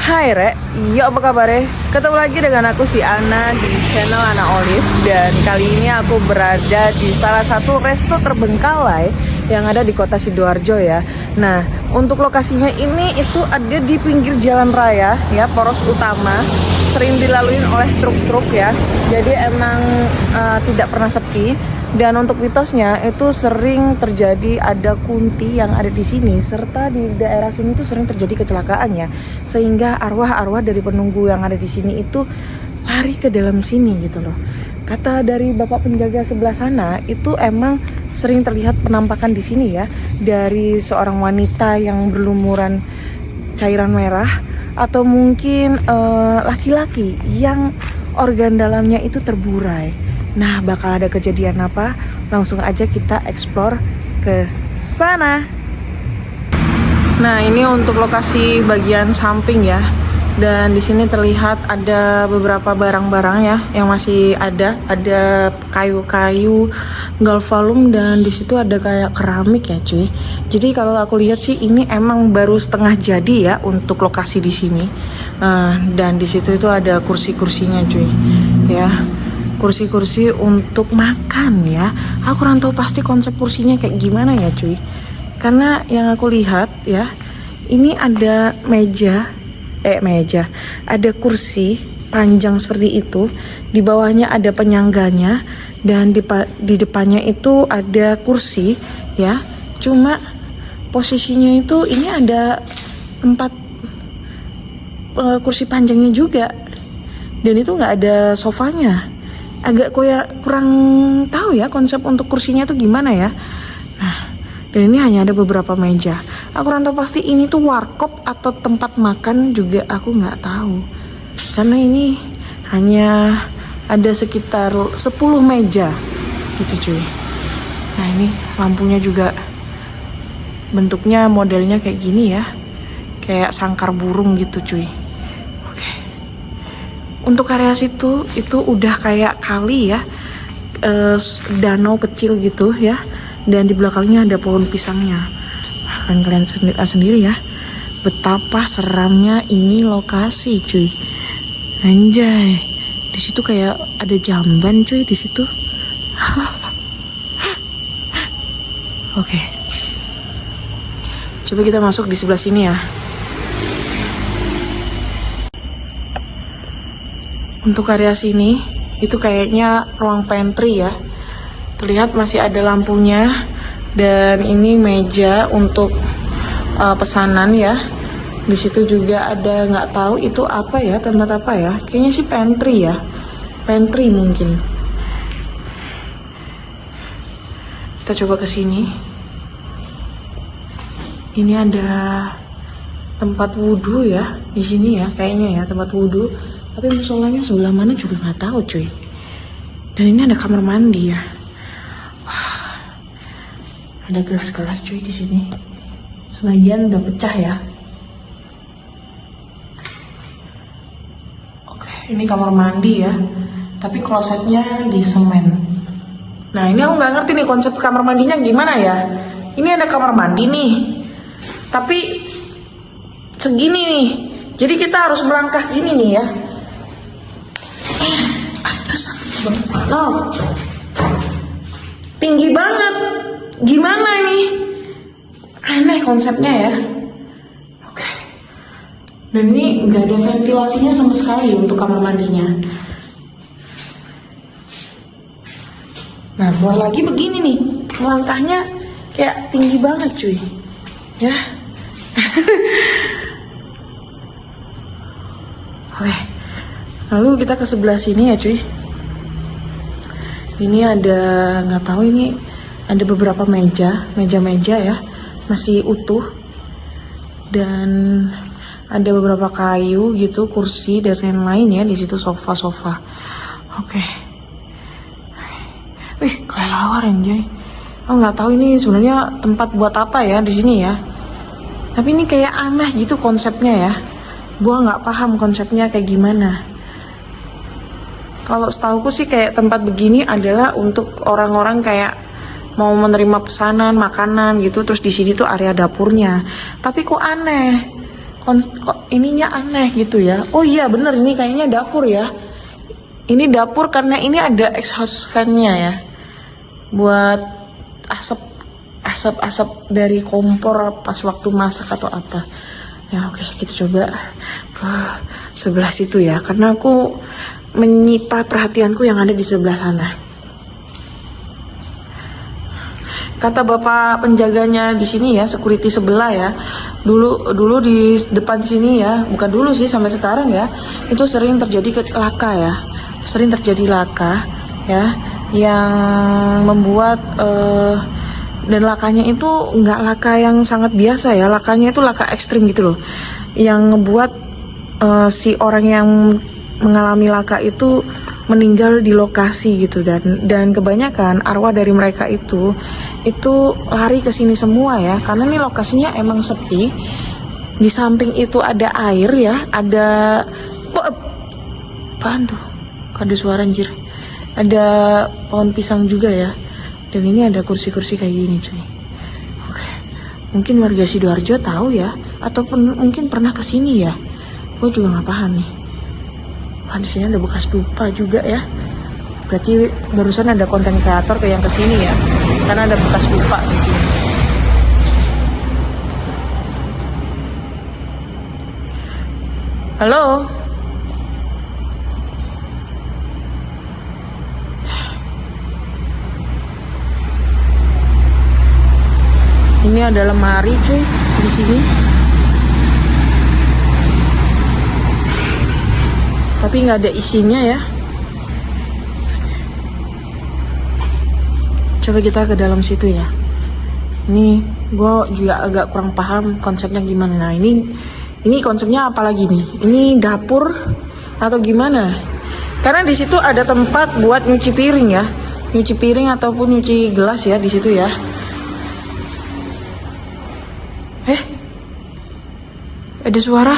Hai Re, iya apa kabar? Ketemu lagi dengan aku si Ana di channel Ana Olive. Dan kali ini aku berada di salah satu resto terbengkalai yang ada di kota Sidoarjo ya. Nah, untuk lokasinya ini itu ada di pinggir jalan raya ya, poros utama. Sering dilalui oleh truk-truk ya. Jadi emang tidak pernah sepi. Dan untuk mitosnya itu sering terjadi ada kunti yang ada di sini, serta di daerah sini itu sering terjadi kecelakaan ya, sehingga arwah-arwah dari penunggu yang ada di sini itu lari ke dalam sini gitu loh. Kata dari bapak penjaga sebelah sana itu emang sering terlihat penampakan di sini ya, dari seorang wanita yang berlumuran cairan merah atau mungkin laki-laki yang organ dalamnya itu terburai. Nah, bakal ada kejadian apa? Langsung aja kita explore ke sana. Nah, ini untuk lokasi bagian samping ya. Dan di sini terlihat ada beberapa barang-barang ya yang masih ada. Ada kayu-kayu, galvalum, dan di situ ada kayak keramik ya, cuy. Jadi kalau aku lihat sih ini emang baru setengah jadi ya untuk lokasi di sini. Dan di situ itu ada kursi-kursinya, cuy. Ya. Kursi-kursi untuk makan ya. Aku kurang tahu pasti konsep kursinya kayak gimana ya cuy. Karena yang aku lihat ya, ini ada meja, ada kursi panjang seperti itu. Di bawahnya ada penyangganya dan di depannya itu ada kursi ya. Cuma posisinya itu ini ada tempat kursi panjangnya juga. Dan itu nggak ada sofanya. Agak kurang tahu ya konsep untuk kursinya tuh gimana ya. Nah, dan ini hanya ada beberapa meja. Aku kurang tahu pasti ini tuh warkop atau tempat makan juga aku nggak tahu. Karena ini hanya ada sekitar 10 meja gitu cuy. Nah, ini lampunya juga bentuknya modelnya kayak gini ya. Kayak sangkar burung gitu cuy. Untuk area situ itu udah kayak kali ya, danau kecil gitu ya, dan di belakangnya ada pohon pisangnya. Kan kalian sendiri ya, betapa seramnya ini lokasi cuy. Anjay, di situ kayak ada jamban cuy di situ. Oke, coba kita masuk di sebelah sini ya. Untuk area sini itu kayaknya ruang pantry ya. Terlihat masih ada lampunya. Dan ini meja untuk pesanan ya. Di situ juga ada, nggak tahu itu apa ya, tempat apa ya. Kayaknya sih pantry ya. Pantry mungkin. Kita coba ke sini. Ini ada tempat wudhu ya di sini ya, kayaknya ya tempat wudhu. Tapi musolanya sebelah mana juga nggak tahu cuy. Dan ini ada kamar mandi ya. Wah, ada gelas-gelas cuy di sini. Sebagian udah pecah ya. Oke, ini kamar mandi ya. Tapi klosetnya di semen. Nah, ini aku nggak ngerti nih konsep kamar mandinya gimana ya. Ini ada kamar mandi nih. Tapi segini nih. Jadi kita harus melangkah gini nih ya. No. Tinggi banget. Gimana ini? Aneh konsepnya ya. Oke. Dan ini nggak ada ventilasinya sama sekali untuk kamar mandinya. Nah, keluar lagi begini nih. Langkahnya kayak tinggi banget cuy. Ya. Oke. Lalu kita ke sebelah sini ya cuy. Ini ada, nggak tahu ini ada beberapa meja ya, masih utuh. Dan ada beberapa kayu gitu, kursi dan lain-lain ya di situ, sofa. Oke. Wih, kelelawar anjay. Aku nggak tahu ini sebenarnya tempat buat apa ya di sini ya. Tapi ini kayak aneh gitu konsepnya ya. Gua nggak paham konsepnya kayak gimana. Kalau setauku sih kayak tempat begini adalah untuk orang-orang kayak mau menerima pesanan makanan gitu, terus di sini tuh area dapurnya. Tapi kok aneh, kok ininya aneh gitu ya. Oh iya bener, ini kayaknya dapur ya. Ini dapur karena ini ada exhaust fan-nya ya, buat asap dari kompor pas waktu masak atau apa. Ya oke, kita coba ke sebelah situ ya, karena aku menyita perhatianku yang ada di sebelah sana. Kata bapak penjaganya di sini ya, security sebelah ya, dulu di depan sini ya, bukan dulu sih, sampai sekarang ya, itu sering terjadi laka ya, yang membuat dan lakanya itu nggak laka yang sangat biasa ya, lakanya itu laka ekstrim gitu loh, yang ngebuat si orang yang mengalami laka itu meninggal di lokasi gitu, dan kebanyakan arwah dari mereka itu lari ke sini semua ya, karena ini lokasinya emang sepi. Di samping itu ada air ya, ada apaan tuh? Ada suara anjir. Ada pohon pisang juga ya. Dan ini ada kursi-kursi kayak gini cuy. Oke. Mungkin warga Sidoarjo tahu ya, ataupun mungkin pernah ke sini ya. Gue juga nggak paham nih. Di sini ada bekas dupa juga ya. Berarti barusan ada konten kreator kayak yang kesini ya, karena ada bekas dupa di sini. Halo. Ini ada lemari cuy di sini. Tapi nggak ada isinya ya. Coba kita ke dalam situ ya. Ini gue juga agak kurang paham konsepnya gimana. Nah ini konsepnya apa lagi nih? Ini dapur atau gimana? Karena di situ ada tempat buat nyuci piring ya, nyuci piring ataupun nyuci gelas ya di situ ya. Ada suara.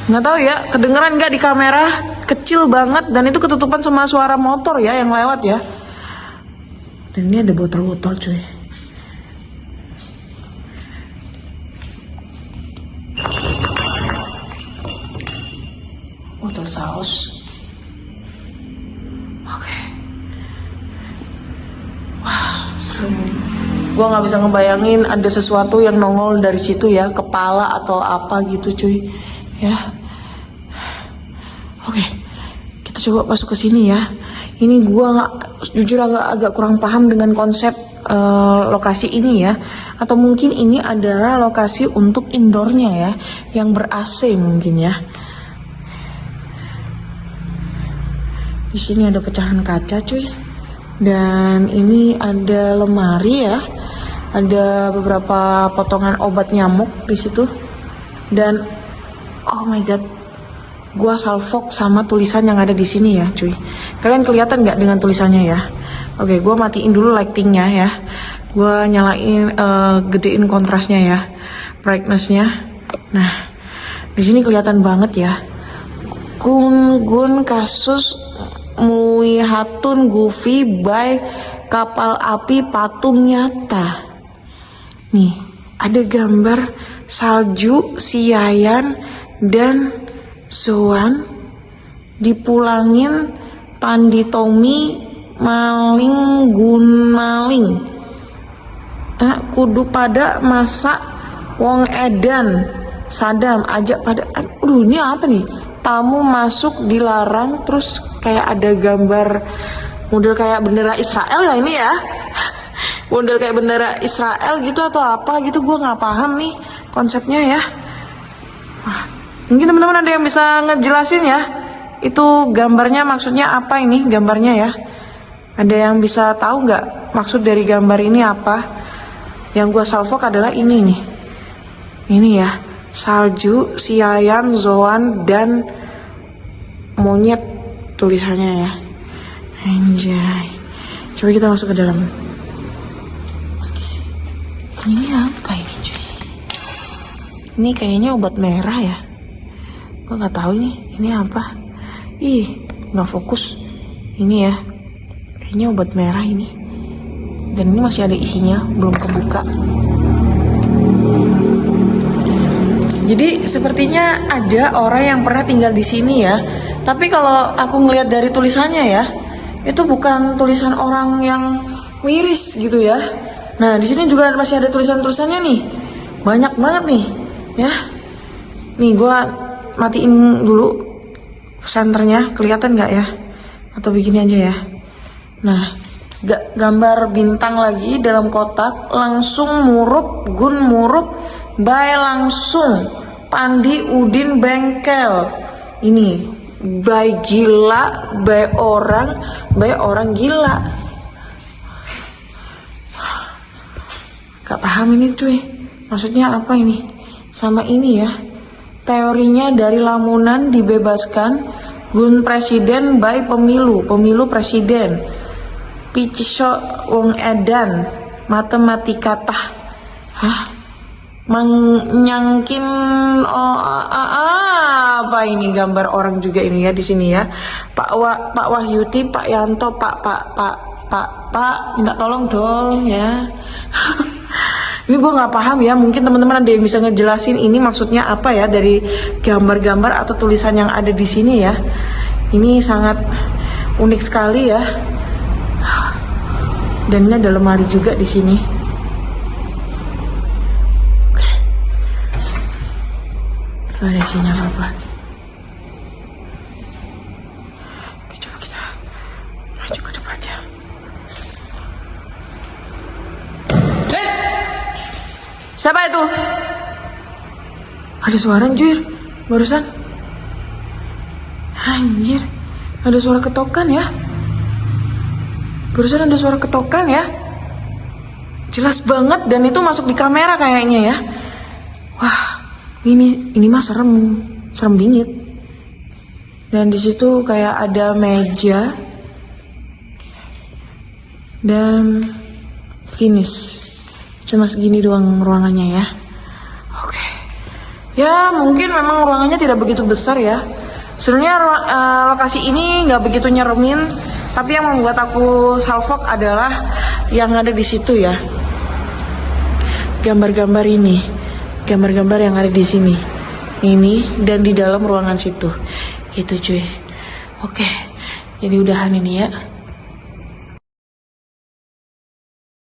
Nggak tahu ya, kedengeran nggak di kamera? Kecil banget, dan itu ketutupan sama suara motor ya yang lewat ya. Dan ini ada botol-botol cuy. Botol saus. Oke. Wah, serem. Gua nggak bisa ngebayangin ada sesuatu yang nongol dari situ ya, kepala atau apa gitu cuy. Ya. Oke, kita coba masuk ke sini ya. Ini gua jujur agak kurang paham dengan konsep lokasi ini ya. Atau mungkin ini adalah lokasi untuk indoornya ya, yang ber-AC mungkin ya. Di sini ada pecahan kaca cuy. Dan ini ada lemari ya. Ada beberapa potongan obat nyamuk di situ. Dan oh my god, gua salfok sama tulisan yang ada di sini ya cuy. Kalian kelihatan nggak dengan tulisannya ya? Oke, gua matiin dulu lightingnya ya. Gua nyalain, gedein kontrasnya ya, brightnessnya. Nah, di sini kelihatan banget ya. Gun kasus Muihatun Gufi by kapal api patung nyata. Nih, ada gambar salju, Siayan, dan Zoan dipulangin Panditomi maling gun maling. Kudu pada masa wong edan sadam ajak pada. Aduh, ini apa nih? Tamu masuk dilarang, terus kayak ada gambar model kayak bendera Israel ya ini ya. Model kayak bendera Israel gitu atau apa gitu, gue nggak paham nih konsepnya ya. Wah, mungkin teman-teman ada yang bisa ngejelasin ya, itu gambarnya maksudnya apa ini gambarnya ya? Ada yang bisa tahu nggak maksud dari gambar ini apa? Yang gue salvok adalah ini nih, ini ya, salju, Siayan, Zoan, dan monyet tulisannya ya. Anjay, coba kita masuk ke dalam. Ini apa ini cuy? Ini kayaknya obat merah ya. Gue nggak tahu ini apa. Ih, nggak fokus. Ini ya, kayaknya obat merah ini. Dan ini masih ada isinya, belum kebuka. Jadi sepertinya ada orang yang pernah tinggal di sini ya. Tapi kalau aku ngelihat dari tulisannya ya, itu bukan tulisan orang yang miris gitu ya. Nah di sini juga masih ada tulisan-tulisannya nih, banyak banget nih ya. Nih gua matiin dulu senternya, kelihatan nggak ya? Atau begini aja ya. Nah gambar bintang lagi dalam kotak, langsung murup, gun murup, bay langsung, Pandi Udin bengkel. Ini bay gila, bay orang gila. Gak paham ini cuy, maksudnya apa ini? Sama ini ya, teorinya dari Lamunan dibebaskan, gun presiden bay pemilu presiden, picisho wong edan, matematika tah, hah? Menyangkin apa ini gambar orang juga ini ya di sini ya. Pak Wahyuti, Pak Yanto, Pak minta tolong dong ya. Ini gue nggak paham ya, mungkin teman-teman ada yang bisa ngejelasin ini maksudnya apa ya dari gambar-gambar atau tulisan yang ada di sini ya. Ini sangat unik sekali ya. Dan ini ada lemari juga di sini. Oke. Ada isinya apa? Oke, coba kita maju ke depannya. Siapa itu? Ada suara anjir barusan. Anjir, ada suara ketokan ya. Barusan ada suara ketokan ya. Jelas banget dan itu masuk di kamera kayaknya ya. Wah, ini mah serem bingit. Dan di situ kayak ada meja dan finish. Cuma segini doang ruangannya ya. Oke. Ya mungkin memang ruangannya tidak begitu besar ya. Sebenarnya lokasi ini nggak begitu nyeremin. Tapi yang membuat aku salfok adalah yang ada di situ ya. Gambar-gambar ini. Gambar-gambar yang ada di sini. Ini dan di dalam ruangan situ. Gitu cuy. Oke. Jadi udahan ini ya.